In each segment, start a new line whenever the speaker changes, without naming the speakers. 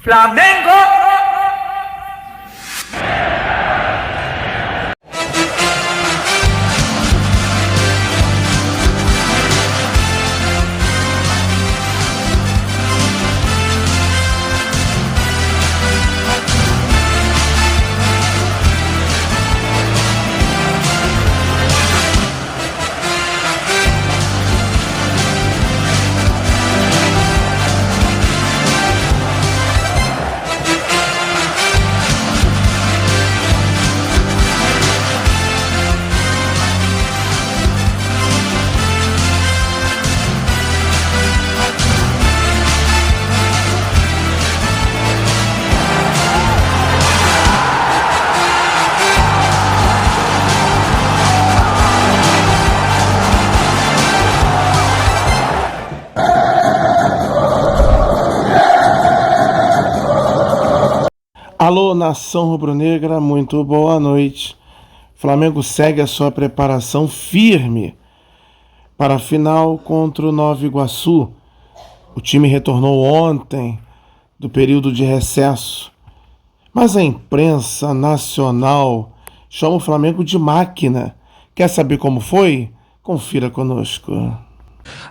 Flamengo!
Alô, nação rubro-negra, muito boa noite. Flamengo segue a sua preparação firme para a final contra o Nova Iguaçu. O time retornou ontem do período de recesso, mas a imprensa nacional chama o Flamengo de máquina. Quer saber como foi? Confira conosco.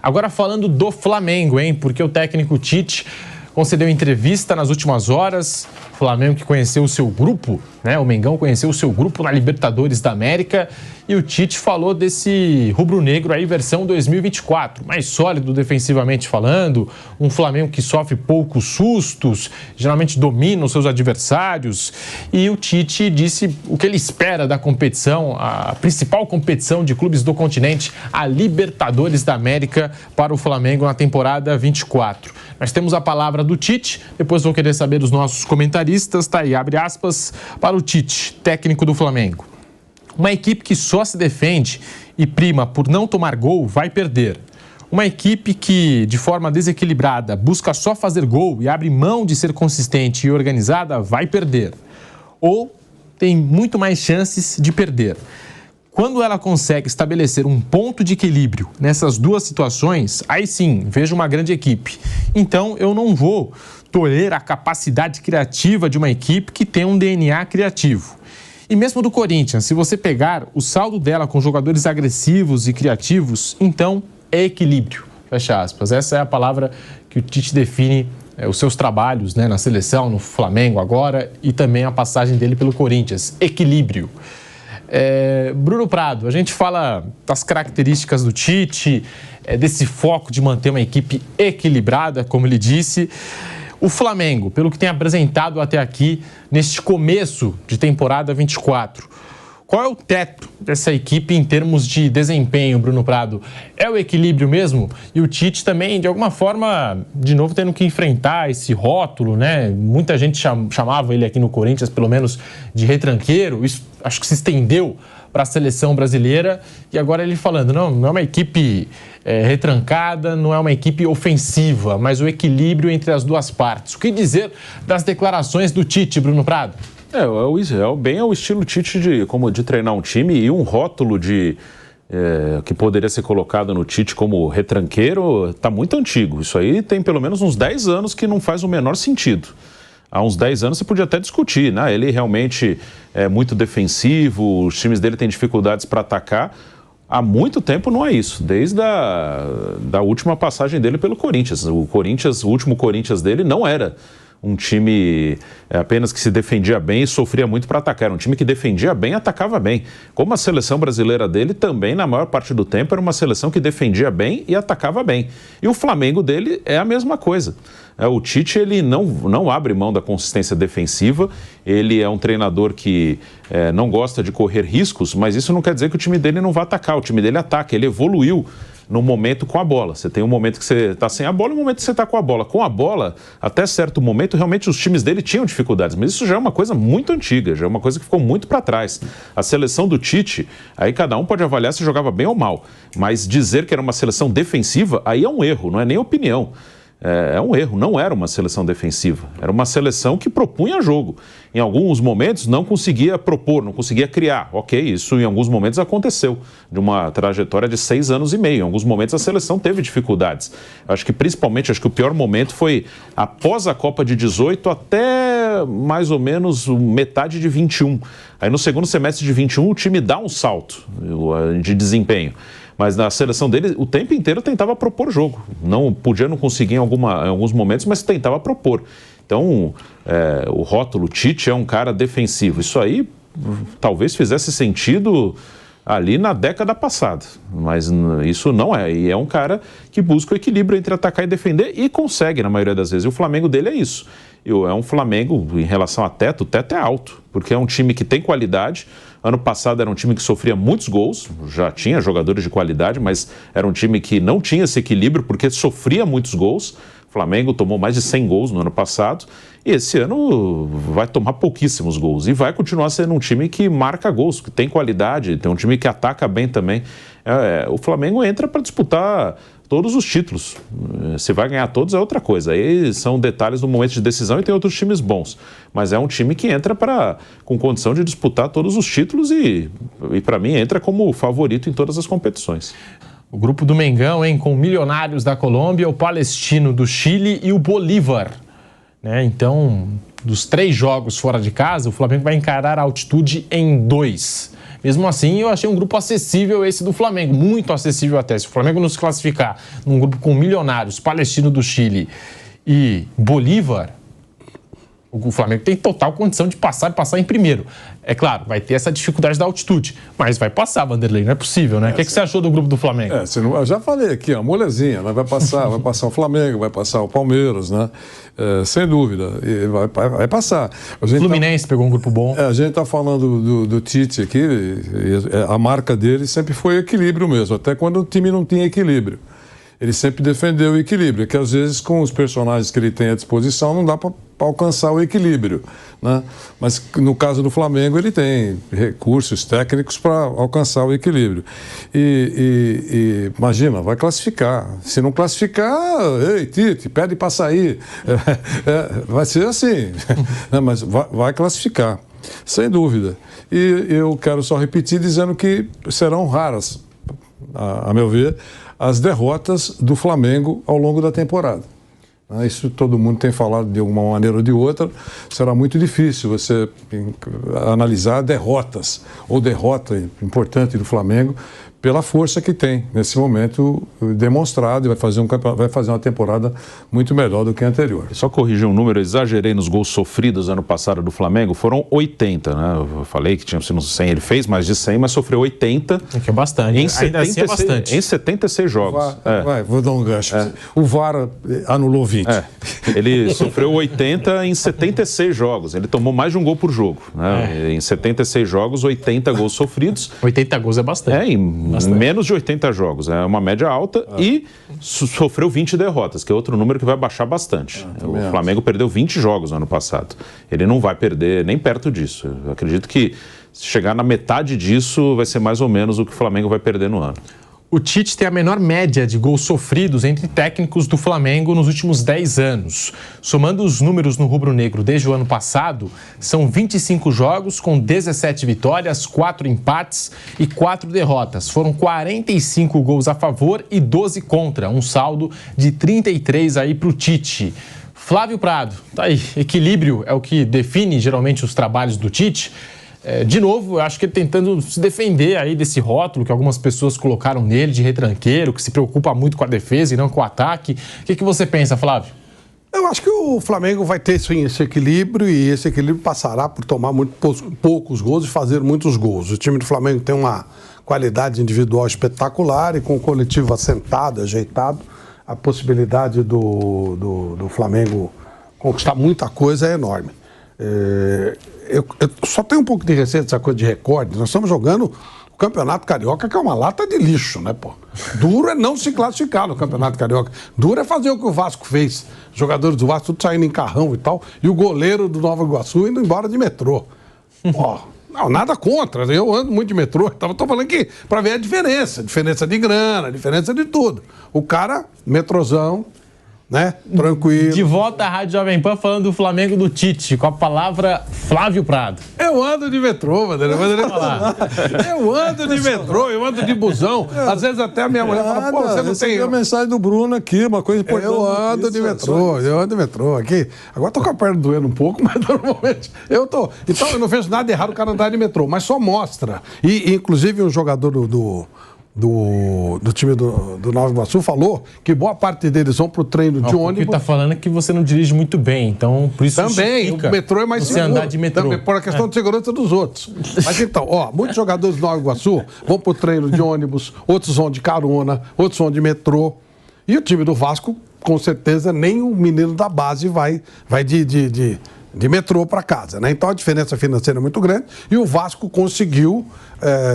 Agora falando do Flamengo, porque o técnico Tite concedeu entrevista nas últimas horas. O Flamengo que conheceu o seu grupo, o Mengão conheceu o seu grupo na Libertadores da América, e o Tite falou desse rubro-negro aí versão 2024, mais sólido defensivamente falando, um Flamengo que sofre poucos sustos, geralmente domina os seus adversários, e o Tite disse o que ele espera da competição, a principal competição de clubes do continente, a Libertadores da América para o Flamengo na temporada 24. Nós temos a palavra do Tite, depois vou querer saber dos nossos comentaristas, tá aí, abre aspas, para o Tite, técnico do Flamengo. Uma equipe que só se defende e prima por não tomar gol vai perder. Uma equipe que, de forma desequilibrada, busca só fazer gol e abre mão de ser consistente e organizada vai perder. Ou tem muito mais chances de perder. Quando ela consegue estabelecer um ponto de equilíbrio nessas duas situações, aí sim, vejo uma grande equipe. Então, eu não vou tolerar a capacidade criativa de uma equipe que tem um DNA criativo. E mesmo do Corinthians, se você pegar o saldo dela com jogadores agressivos e criativos, então é equilíbrio. Fecha aspas. Essa é a palavra que o Tite define os seus trabalhos na seleção, no Flamengo agora, e também a passagem dele pelo Corinthians. Equilíbrio. Bruno Prado, a gente fala das características do Tite, desse foco de manter uma equipe equilibrada, como ele disse. O Flamengo, pelo que tem apresentado até aqui, neste começo de temporada 24, qual é o teto dessa equipe em termos de desempenho, Bruno Prado? É o equilíbrio mesmo? E o Tite também, de alguma forma, de novo tendo que enfrentar esse rótulo, Muita gente chamava ele aqui no Corinthians, pelo menos, de retranqueiro. Isso acho que se estendeu para a seleção brasileira. E agora ele falando, não é uma equipe retrancada, não é uma equipe ofensiva, mas o equilíbrio entre as duas partes. O que dizer das declarações do Tite, Bruno Prado?
É o estilo Tite de treinar um time, e um rótulo que poderia ser colocado no Tite como retranqueiro está muito antigo. Isso aí tem pelo menos uns 10 anos que não faz o menor sentido. Há uns 10 anos você podia até discutir, Ele realmente é muito defensivo, os times dele têm dificuldades para atacar. Há muito tempo não é isso, desde da última passagem dele pelo Corinthians. O último Corinthians dele não era um time apenas que se defendia bem e sofria muito para atacar. Era um time que defendia bem e atacava bem. Como a seleção brasileira dele também, na maior parte do tempo, era uma seleção que defendia bem e atacava bem. E o Flamengo dele é a mesma coisa. O Tite, ele não abre mão da consistência defensiva, ele é um treinador que não gosta de correr riscos, mas isso não quer dizer que o time dele não vai atacar, o time dele ataca, ele evoluiu no momento com a bola. Você tem um momento que você está sem a bola e um momento que você está com a bola. Com a bola, até certo momento, realmente os times dele tinham dificuldades, mas isso já é uma coisa muito antiga, já é uma coisa que ficou muito para trás. A seleção do Tite, aí cada um pode avaliar se jogava bem ou mal, mas dizer que era uma seleção defensiva, aí é um erro, não é nem opinião. é um erro. Não era uma seleção defensiva, era uma seleção que propunha jogo. Em alguns momentos não conseguia propor, não conseguia criar. Ok, isso em alguns momentos aconteceu, de uma trajetória de 6 anos e meio. Em alguns momentos a seleção teve dificuldades. Acho que principalmente, o pior momento foi após a Copa de 18 até mais ou menos metade de 21. Aí no segundo semestre de 21 o time dá um salto de desempenho. Mas na seleção dele, o tempo inteiro tentava propor jogo. Podia não conseguir em alguns momentos, mas tentava propor. Então, o rótulo Tite é um cara defensivo. Isso aí talvez fizesse sentido ali na década passada. Mas isso não é. E é um cara que busca o equilíbrio entre atacar e defender e consegue na maioria das vezes. E o Flamengo dele é isso. É um Flamengo, em relação a teto, o teto é alto. Porque é um time que tem qualidade. Ano passado era um time que sofria muitos gols, já tinha jogadores de qualidade, mas era um time que não tinha esse equilíbrio porque sofria muitos gols. O Flamengo tomou mais de 100 gols no ano passado e esse ano vai tomar pouquíssimos gols e vai continuar sendo um time que marca gols, que tem qualidade, tem um time que ataca bem também. O Flamengo entra para disputar todos os títulos. Se vai ganhar todos é outra coisa. Aí são detalhes do momento de decisão e tem outros times bons. Mas é um time que entra com condição de disputar todos os títulos e para mim, entra como favorito em todas as competições.
O grupo do Mengão, com o Milionários da Colômbia, o Palestino do Chile e o Bolívar. Então, dos 3 jogos fora de casa, o Flamengo vai encarar a altitude em 2. Mesmo assim, eu achei um grupo acessível esse do Flamengo, muito acessível até. Se o Flamengo nos classificar num grupo com Milionários, Palestino do Chile e Bolívar, o Flamengo tem total condição de passar em primeiro. É claro, vai ter essa dificuldade da altitude, mas vai passar, Vanderlei, não é possível, né? O que você achou do grupo do Flamengo?
Eu já falei aqui, molezinha, né? Vai passar o Flamengo, vai passar o Palmeiras, né? Sem dúvida, e vai passar.
Fluminense pegou um grupo bom.
A gente está falando do Tite aqui, a marca dele sempre foi equilíbrio mesmo, até quando o time não tinha equilíbrio. Ele sempre defendeu o equilíbrio, que às vezes com os personagens que ele tem à disposição não dá para alcançar o equilíbrio, né? Mas no caso do Flamengo ele tem recursos técnicos para alcançar o equilíbrio. E imagina, vai classificar. Se não classificar, ei, Tite, pede para sair. Vai ser assim, mas vai classificar, sem dúvida. E eu quero só repetir dizendo que serão raras, a meu ver, as derrotas do Flamengo ao longo da temporada. Isso todo mundo tem falado de uma maneira ou de outra. Será muito difícil você analisar derrotas ou derrota importante do Flamengo pela força que tem nesse momento demonstrado e vai fazer uma temporada muito melhor do que a anterior.
Só corrigir um número, eu exagerei nos gols sofridos ano passado do Flamengo, foram 80, né? Eu falei que tinha sido 100, ele fez mais de 100, mas sofreu 80.
Que é bastante, ainda assim é bastante.
Em 76 jogos.
Vou dar um gancho. O VAR anulou 20.
Ele sofreu 80 em 76 jogos, ele tomou mais de um gol por jogo, né? Em 76 jogos, 80 gols sofridos.
80 gols é bastante.
Menos de 80 jogos, é uma média alta e sofreu 20 derrotas, que é outro número que vai baixar bastante. O Flamengo perdeu 20 jogos no ano passado. Ele não vai perder nem perto disso. Eu acredito que se chegar na metade disso vai ser mais ou menos o que o Flamengo vai perder no ano.
O Tite tem a menor média de gols sofridos entre técnicos do Flamengo nos últimos 10 anos. Somando os números no rubro-negro desde o ano passado, são 25 jogos com 17 vitórias, 4 empates e 4 derrotas. Foram 45 gols a favor e 12 contra, um saldo de 33 aí para o Tite. Flávio Prado, tá aí, equilíbrio é o que define geralmente os trabalhos do Tite. De novo, eu acho que ele tentando se defender aí desse rótulo que algumas pessoas colocaram nele de retranqueiro, que se preocupa muito com a defesa e não com o ataque. O que você pensa, Flávio?
Eu acho que o Flamengo vai ter sim, esse equilíbrio e esse equilíbrio passará por tomar poucos gols e fazer muitos gols. O time do Flamengo tem uma qualidade individual espetacular e com o coletivo assentado, ajeitado, a possibilidade do Flamengo conquistar muita coisa é enorme. Eu só tenho um pouco de receio dessa coisa de recorde. Nós estamos jogando o Campeonato Carioca, que é uma lata de lixo, né, pô? Duro é não se classificar no Campeonato Carioca. Duro é fazer o que o Vasco fez. Os jogadores do Vasco tudo saindo em carrão e tal, e o goleiro do Nova Iguaçu indo embora de metrô. Ó, não, nada contra, eu ando muito de metrô, então eu tô falando que para ver a diferença de grana, a diferença de tudo. O cara, metrozão, né? Tranquilo.
De volta à Rádio Jovem Pan falando do Flamengo do Tite, com a palavra Flávio Prado.
Eu ando de metrô, Vanderlei. Eu ando de metrô, eu ando de busão. Às vezes até a minha mulher fala, pô, você não tem...
a mensagem do Bruno aqui, uma coisa importante.
Eu ando de metrô aqui. Agora tô com a perna doendo um pouco, mas normalmente eu tô... Então eu não vejo nada errado o cara andar de metrô, mas só mostra. E inclusive um jogador do time do Nova Iguaçu falou que boa parte deles vão pro treino de ônibus.
O que tá falando é que você não dirige muito bem, então por isso
também, o metrô é mais
você
seguro.
Andar de metrô.
Também, por a questão de segurança dos outros. Mas então, muitos jogadores do Nova Iguaçu vão pro treino de ônibus, outros vão de carona, outros vão de metrô. E o time do Vasco, com certeza, nem o menino da base vai de metrô para casa, né? Então a diferença financeira é muito grande e o Vasco conseguiu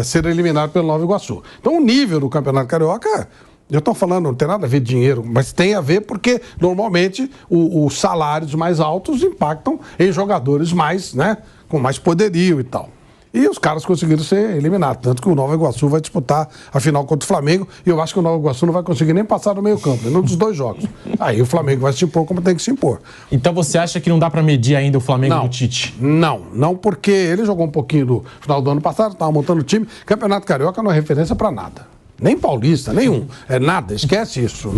ser eliminado pelo Nova Iguaçu. Então o nível do Campeonato Carioca, eu estou falando, não tem nada a ver com dinheiro, mas tem a ver porque normalmente os salários mais altos impactam em jogadores mais, né, com mais poderio e tal. E os caras conseguiram ser eliminados. Tanto que o Nova Iguaçu vai disputar a final contra o Flamengo. E eu acho que o Nova Iguaçu não vai conseguir nem passar do meio campo, nenhum dos dois jogos. Aí o Flamengo vai se impor como tem que se impor.
Então você acha que não dá para medir ainda o Flamengo do Tite?
Não, porque ele jogou um pouquinho no final do ano passado, estava montando o time. Campeonato Carioca não é referência para nada. Nem paulista, nenhum. É nada, esquece isso.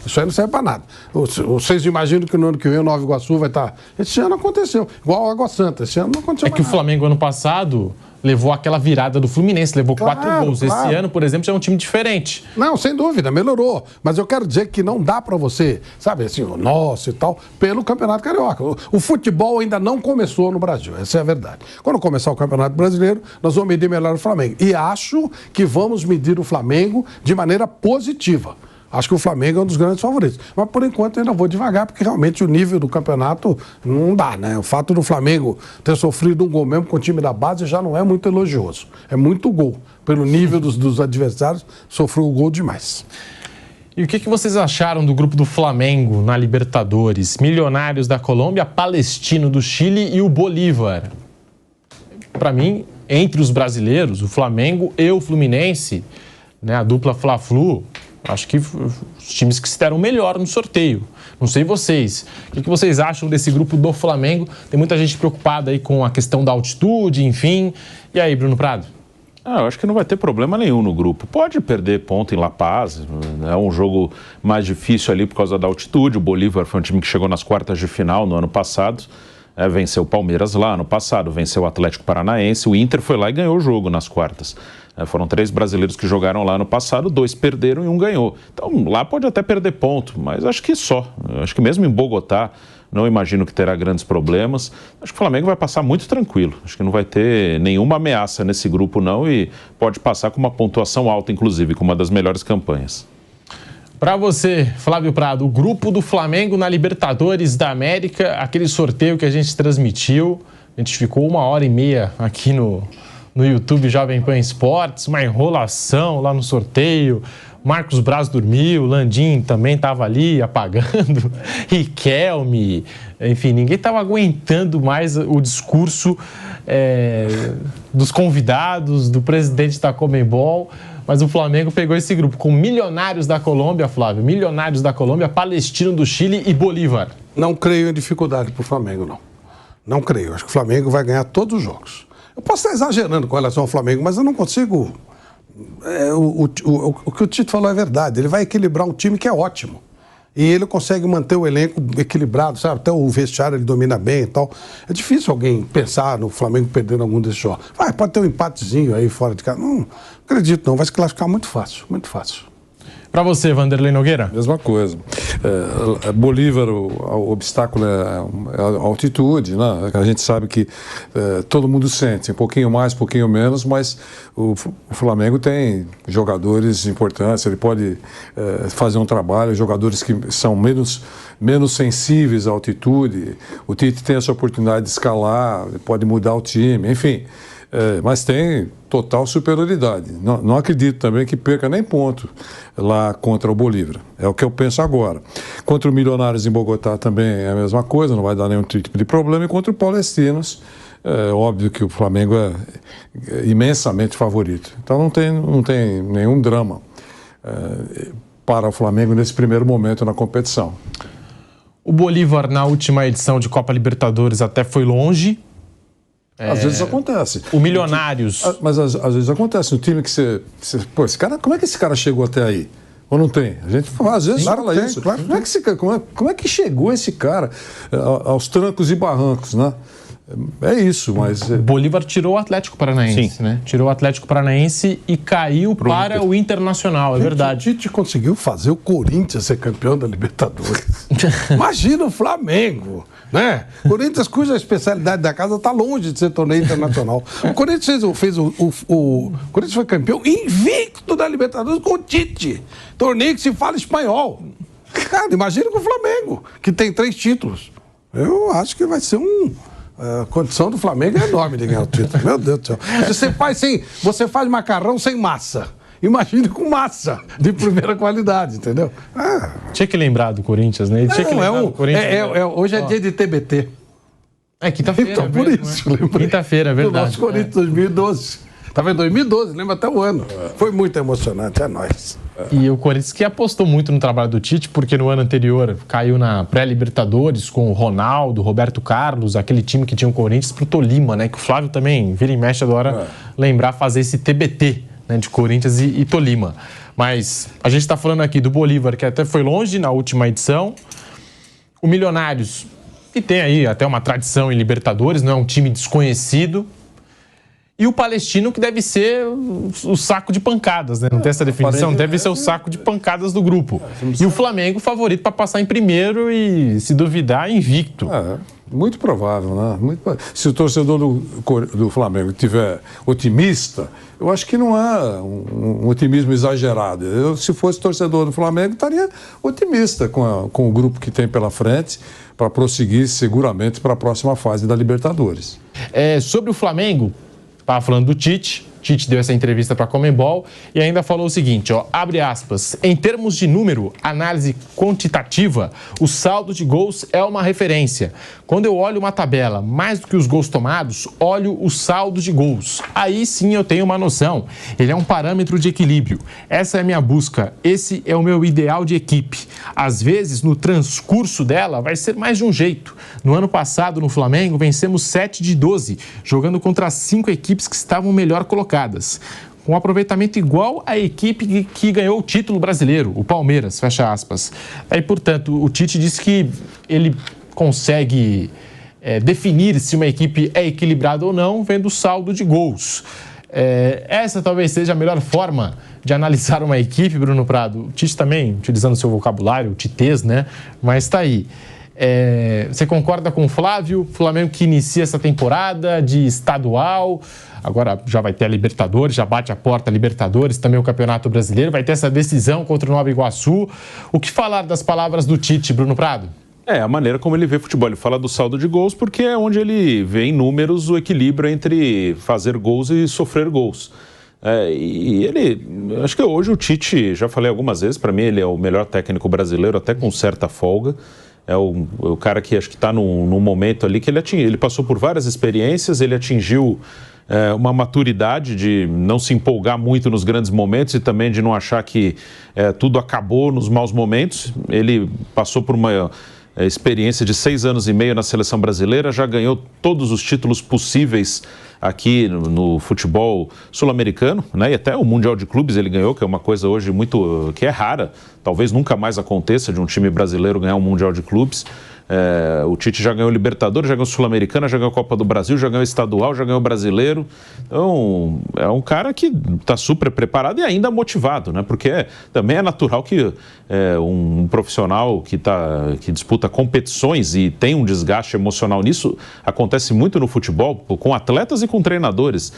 Isso aí não serve para nada. Vocês imaginam que no ano que vem o Nova Iguaçu vai estar... Esse ano aconteceu, igual o Água Santa. Esse ano não aconteceu mais
que o Flamengo ano passado levou aquela virada do Fluminense, levou 4 gols. Esse ano, por exemplo, já é um time diferente.
Não, sem dúvida, melhorou. Mas eu quero dizer que não dá para você, sabe, assim, o nosso e tal, pelo Campeonato Carioca. O futebol ainda não começou no Brasil, essa é a verdade. Quando começar o Campeonato Brasileiro, nós vamos medir melhor o Flamengo. E acho que vamos medir o Flamengo de maneira positiva. Acho que o Flamengo é um dos grandes favoritos. Mas, por enquanto, eu ainda vou devagar, porque realmente o nível do campeonato não dá, né? O fato do Flamengo ter sofrido um gol mesmo com o time da base já não é muito elogioso. É muito gol. Pelo nível dos adversários, sofreu o gol demais.
E o que vocês acharam do grupo do Flamengo na Libertadores? Milionários da Colômbia, Palestino do Chile e o Bolívar. Para mim, entre os brasileiros, o Flamengo e o Fluminense, né, a dupla Fla-Flu, acho que os times que se deram melhor no sorteio. Não sei vocês. O que vocês acham desse grupo do Flamengo? Tem muita gente preocupada aí com a questão da altitude, enfim. E aí, Bruno Prado?
Eu acho que não vai ter problema nenhum no grupo. Pode perder ponto em La Paz, é um jogo mais difícil ali por causa da altitude. O Bolívar foi um time que chegou nas quartas de final no ano passado. Venceu o Palmeiras lá no passado, venceu o Atlético Paranaense. O Inter foi lá e ganhou o jogo nas quartas. Foram 3 brasileiros que jogaram lá no passado, 2 perderam e 1 ganhou. Então lá pode até perder ponto, mas acho que só. Acho que mesmo em Bogotá, não imagino que terá grandes problemas. Acho que o Flamengo vai passar muito tranquilo. Acho que não vai ter nenhuma ameaça nesse grupo não e pode passar com uma pontuação alta, inclusive, com uma das melhores campanhas.
Para você, Flávio Prado, o grupo do Flamengo na Libertadores da América, aquele sorteio que a gente transmitiu, a gente ficou 1h30 aqui no YouTube Jovem Pan Esportes, uma enrolação lá no sorteio. Marcos Braz dormiu, Landim também estava ali apagando, Riquelme, enfim, ninguém estava aguentando mais o discurso dos convidados, do presidente da Conmebol, mas o Flamengo pegou esse grupo com Milionários da Colômbia, Flávio, Milionários da Colômbia, Palestino do Chile e Bolívar. Não
creio em dificuldade para o Flamengo, não. Não creio. Acho que o Flamengo vai ganhar todos os jogos. Eu posso estar exagerando com relação ao Flamengo, mas eu não consigo... O que o Tito falou é verdade. Ele vai equilibrar um time que é ótimo. E ele consegue manter o elenco equilibrado, sabe? Até o vestiário ele domina bem e tal. É difícil alguém pensar no Flamengo perdendo algum desses jogos. Pode ter um empatezinho aí fora de casa. Não acredito não, vai se classificar muito fácil, muito fácil.
Para você, Vanderlei Nogueira?
Mesma coisa. Bolívar, o obstáculo é a altitude, né? A gente sabe que todo mundo sente, um pouquinho mais, um pouquinho menos, mas o Flamengo tem jogadores importantes, ele pode fazer um trabalho, jogadores que são menos sensíveis à altitude. O Tite tem essa oportunidade de escalar, pode mudar o time, enfim. Mas tem total superioridade. Não acredito também que perca nem ponto lá contra o Bolívar. É o que eu penso agora. Contra o Milionários em Bogotá também é a mesma coisa, não vai dar nenhum tipo de problema. E contra o Palestinos, é óbvio que o Flamengo é imensamente favorito. Então não tem nenhum drama para o Flamengo nesse primeiro momento na competição.
O Bolívar, na última edição de Copa Libertadores, até foi longe.
Às vezes acontece.
O Milionários...
Mas às vezes acontece. No time que você... Pô, esse cara, como é que esse cara chegou até aí? Ou não tem? A gente às vezes fala isso. Claro. Como é que chegou esse cara aos trancos e barrancos, né? É isso, mas...
O Bolívar tirou o Atlético Paranaense, né? Tirou o Atlético Paranaense e caiu para o Internacional, é verdade.
A gente conseguiu fazer o Corinthians ser campeão da Libertadores. Imagina o Flamengo, né? O Corinthians, cuja especialidade da casa está longe de ser torneio internacional. O Corinthians o Corinthians foi campeão invicto da Libertadores com o Tite. Torneio que se fala espanhol. Cara, imagina com o Flamengo, que tem 3 títulos. Eu acho que vai ser a condição do Flamengo é enorme de ganhar o título. Meu Deus do céu. Você faz macarrão sem massa. Imagine com massa de primeira qualidade, entendeu?
Tinha que lembrar do Corinthians, né? Ele tinha que lembrar do Corinthians.
Hoje é dia de TBT.
É quinta-feira.
Então, por isso, lembrei.
Quinta-feira, é verdade.
O nosso Corinthians 2012. Estava em 2012, lembra até o ano. Foi muito emocionante, é nóis.
E o Corinthians que apostou muito no trabalho do Tite, porque no ano anterior caiu na pré-Libertadores com o Ronaldo, Roberto Carlos, aquele time que tinha o Corinthians pro Tolima, né? Que o Flávio também vira e mexe adora lembrar fazer esse TBT, né? De Corinthians e Tolima. Mas a gente está falando aqui do Bolívar, que até foi longe na última edição. O Milionários, que tem aí até uma tradição em Libertadores, não é um time desconhecido. E o Palestino, que deve ser o saco de pancadas, né? Não tem essa definição? Deve ser o saco de pancadas do grupo. E o Flamengo, favorito para passar em primeiro e, se duvidar, invicto.
Muito provável, né? Se o torcedor do Flamengo estiver otimista, eu acho que não é um otimismo exagerado. Eu, se fosse torcedor do Flamengo, estaria otimista com o grupo que tem pela frente para prosseguir seguramente para a próxima fase da Libertadores.
Sobre o Flamengo... Estava falando do Tite deu essa entrevista para a Conmebol e ainda falou o seguinte, abre aspas, em termos de número, análise quantitativa, o saldo de gols é uma referência. Quando eu olho uma tabela, mais do que os gols tomados, olho o saldo de gols. Aí sim eu tenho uma noção. Ele é um parâmetro de equilíbrio. Essa é a minha busca. Esse é o meu ideal de equipe. Às vezes, no transcurso dela, vai ser mais de um jeito. No ano passado, no Flamengo, vencemos 7 de 12, jogando contra 5 equipes que estavam melhor colocadas. Com um aproveitamento igual à equipe que ganhou o título brasileiro, o Palmeiras, fecha aspas. Aí, portanto, o Tite disse que ele consegue definir se uma equipe é equilibrada ou não vendo o saldo de gols. Essa talvez seja a melhor forma de analisar uma equipe, Bruno Prado. O Tite também, utilizando o seu vocabulário, o titês, né? Mas está aí. Você concorda com o Flávio? Flamengo que inicia essa temporada de estadual, agora já vai ter a Libertadores, já bate a porta a Libertadores, também o Campeonato Brasileiro, vai ter essa decisão contra o Nova Iguaçu. O que falar das palavras do Tite, Bruno Prado?
A maneira como ele vê futebol. Ele fala do saldo de gols porque é onde ele vê em números o equilíbrio entre fazer gols e sofrer gols. E ele, acho que hoje o Tite, já falei algumas vezes, para mim ele é o melhor técnico brasileiro, até com certa folga. É o cara que acho que está num momento ali que ele passou por várias experiências, ele atingiu uma maturidade de não se empolgar muito nos grandes momentos e também de não achar que tudo acabou nos maus momentos. Ele passou por uma experiência de 6 anos e meio na seleção brasileira, já ganhou todos os títulos possíveis aqui no futebol sul-americano, né? E até o Mundial de Clubes ele ganhou, que é uma coisa hoje que é rara, talvez nunca mais aconteça de um time brasileiro ganhar um Mundial de Clubes. O Tite já ganhou Libertadores, já ganhou Sul-Americana, já ganhou Copa do Brasil, já ganhou Estadual, já ganhou Brasileiro. Então, é um cara que está super preparado e ainda motivado, né? Porque também é natural que um profissional que disputa competições e tem um desgaste emocional nisso, acontece muito no futebol, com atletas e com treinadores.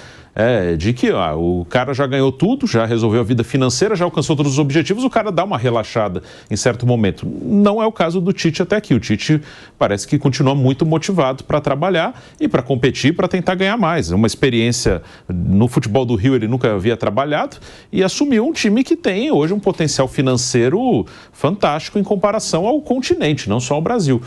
De que o cara já ganhou tudo, já resolveu a vida financeira, já alcançou todos os objetivos, o cara dá uma relaxada em certo momento. Não é o caso do Tite até aqui. O Tite parece que continua muito motivado para trabalhar e para competir, para tentar ganhar mais. É uma experiência no futebol do Rio, ele nunca havia trabalhado e assumiu um time que tem hoje um potencial financeiro fantástico em comparação ao continente, não só ao Brasil.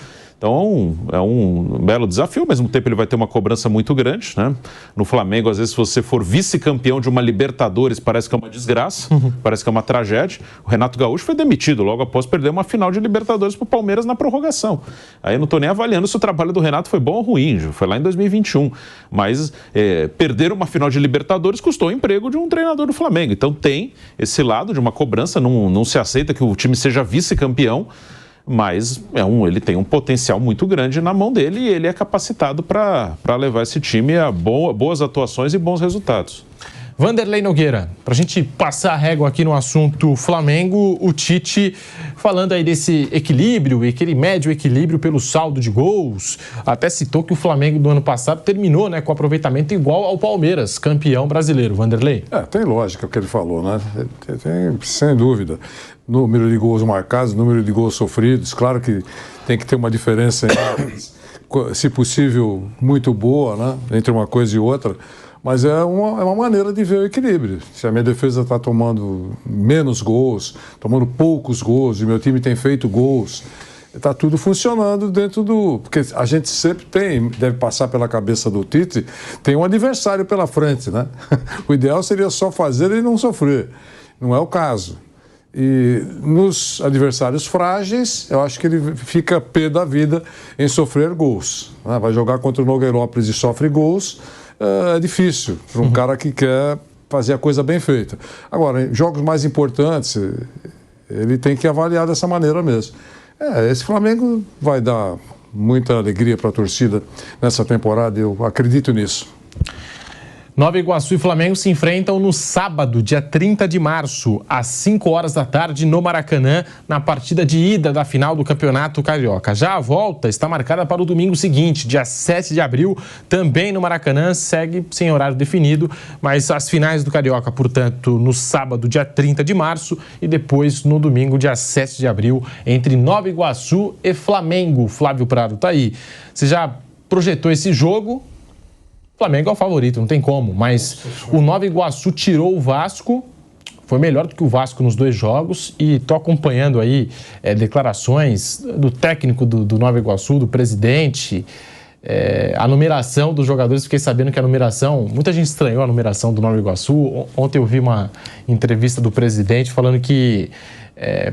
Então, é um belo desafio, ao mesmo tempo ele vai ter uma cobrança muito grande, né? No Flamengo, às vezes, se você for vice-campeão de uma Libertadores, parece que é uma desgraça, parece que é uma tragédia. O Renato Gaúcho foi demitido logo após perder uma final de Libertadores para o Palmeiras na prorrogação. Aí eu não estou nem avaliando se o trabalho do Renato foi bom ou ruim, foi lá em 2021. Mas perder uma final de Libertadores custou o emprego de um treinador do Flamengo. Então tem esse lado de uma cobrança, não se aceita que o time seja vice-campeão, mas ele tem um potencial muito grande na mão dele e ele é capacitado para levar esse time a boas atuações e bons resultados.
Vanderlei Nogueira, para a gente passar a régua aqui no assunto Flamengo, o Tite falando aí desse equilíbrio, aquele médio equilíbrio pelo saldo de gols, até citou que o Flamengo do ano passado terminou, né, com aproveitamento igual ao Palmeiras, campeão brasileiro. Vanderlei?
Tem lógica o que ele falou, né? Tem, sem dúvida. Número de gols marcados, número de gols sofridos, claro que tem que ter uma diferença, se possível, muito boa, né, entre uma coisa e outra. Mas é uma maneira de ver o equilíbrio. Se a minha defesa está tomando menos gols, tomando poucos gols, e meu time tem feito gols, está tudo funcionando dentro do... Porque a gente sempre deve passar pela cabeça do Tite, tem um adversário pela frente, né? O ideal seria só fazer e não sofrer. Não é o caso. E nos adversários frágeis, eu acho que ele fica pé da vida em sofrer gols, né? Vai jogar contra o Nogueirópolis e sofre gols. É difícil para um cara que quer fazer a coisa bem feita. Agora, em jogos mais importantes, ele tem que avaliar dessa maneira mesmo. Esse Flamengo vai dar muita alegria para a torcida nessa temporada, eu acredito nisso.
Nova Iguaçu e Flamengo se enfrentam no sábado, dia 30 de março, às 5 horas da tarde, no Maracanã, na partida de ida da final do Campeonato Carioca. Já a volta está marcada para o domingo seguinte, dia 7 de abril, também no Maracanã, segue sem horário definido, mas as finais do Carioca, portanto, no sábado, dia 30 de março, e depois no domingo, dia 7 de abril, entre Nova Iguaçu e Flamengo. Flávio Prado tá aí. Você já projetou esse jogo? O Flamengo é o favorito, não tem como, mas o Nova Iguaçu tirou o Vasco, foi melhor do que o Vasco nos 2 jogos, e estou acompanhando aí declarações do técnico do Nova Iguaçu, do presidente, a numeração dos jogadores. Fiquei sabendo que a numeração, muita gente estranhou a numeração do Nova Iguaçu. Ontem eu vi uma entrevista do presidente falando que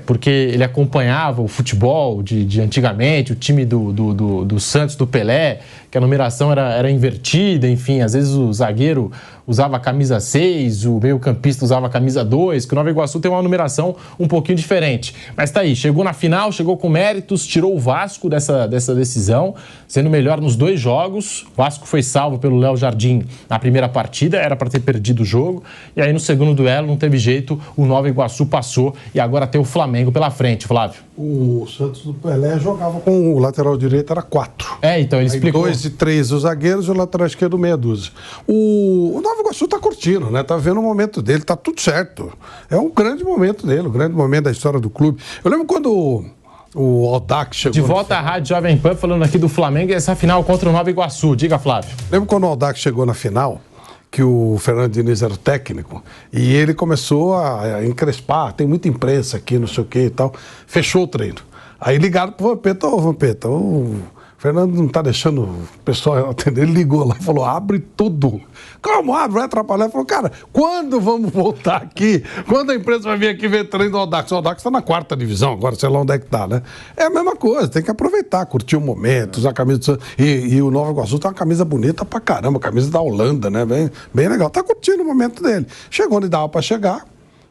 porque ele acompanhava o futebol de antigamente, o time do Santos, do Pelé, que a numeração era invertida, enfim, às vezes o zagueiro usava a camisa 6, o meio-campista usava a camisa 2, que o Nova Iguaçu tem uma numeração um pouquinho diferente. Mas tá aí, chegou na final, chegou com méritos, tirou o Vasco dessa decisão, sendo melhor nos 2 jogos. O Vasco foi salvo pelo Léo Jardim na primeira partida, era para ter perdido o jogo, e aí no segundo duelo não teve jeito, o Nova Iguaçu passou e agora tem o Flamengo pela frente, Flávio.
O Santos do Pelé jogava com o lateral direito, era 4.
Então ele explicou.
2 e 3 os zagueiros e o lateral esquerdo meia dúzia. O Nova Iguaçu tá curtindo, né? Tá vendo o momento dele, tá tudo certo. É um grande momento dele, um grande momento da história do clube. Eu lembro quando o Audax chegou...
De volta à Rádio Jovem Pan, falando aqui do Flamengo e essa final contra o Nova Iguaçu. Diga, Flávio.
Lembro quando o Audax chegou na final, que o Fernando Diniz era o técnico, e ele começou a encrespar, tem muita imprensa aqui, não sei o que e tal, fechou o treino. Aí ligaram pro Vampeta, Vampeta, o Fernando não tá deixando o pessoal atender, ele ligou lá e falou, abre tudo. Como abre? Vai atrapalhar? Ele falou, cara, quando vamos voltar aqui? Quando a imprensa vai vir aqui ver treino do Audax? O Audax tá na 4ª divisão, agora sei lá onde é que tá, né? É a mesma coisa, tem que aproveitar, curtir o momento, usar a camisa do Santos. E o Nova Iguaçu tá uma camisa bonita pra caramba, camisa da Holanda, né? Bem legal, tá curtindo o momento dele. Chegou onde dava pra chegar.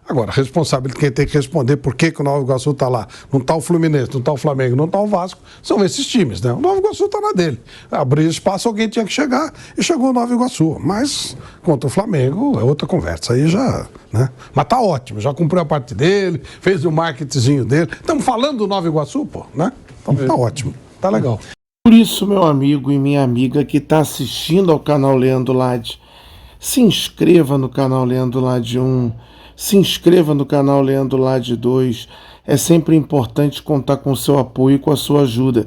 Agora, responsável de quem tem que responder por que o Nova Iguaçu está lá. Não está o Fluminense, não está o Flamengo, não está o Vasco. São esses times, né? O Nova Iguaçu está na dele. Abrir espaço, alguém tinha que chegar e chegou o Nova Iguaçu. Mas, contra o Flamengo, é outra conversa. Aí já, né? Mas tá ótimo, já cumpriu a parte dele, fez o marketingzinho dele. Estamos falando do Nova Iguaçu, pô, né? Então tá ótimo, tá legal.
Por isso, meu amigo e minha amiga que está assistindo ao canal Leandro Lade, se inscreva no canal Leandro Lade 1, se inscreva no canal Leandro Lade 2. É sempre importante contar com o seu apoio e com a sua ajuda.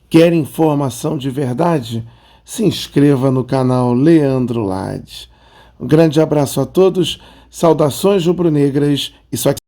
Quer informação de verdade? Se inscreva no canal Leandro Lade. Um grande abraço a todos, saudações rubro-negras. Isso aqui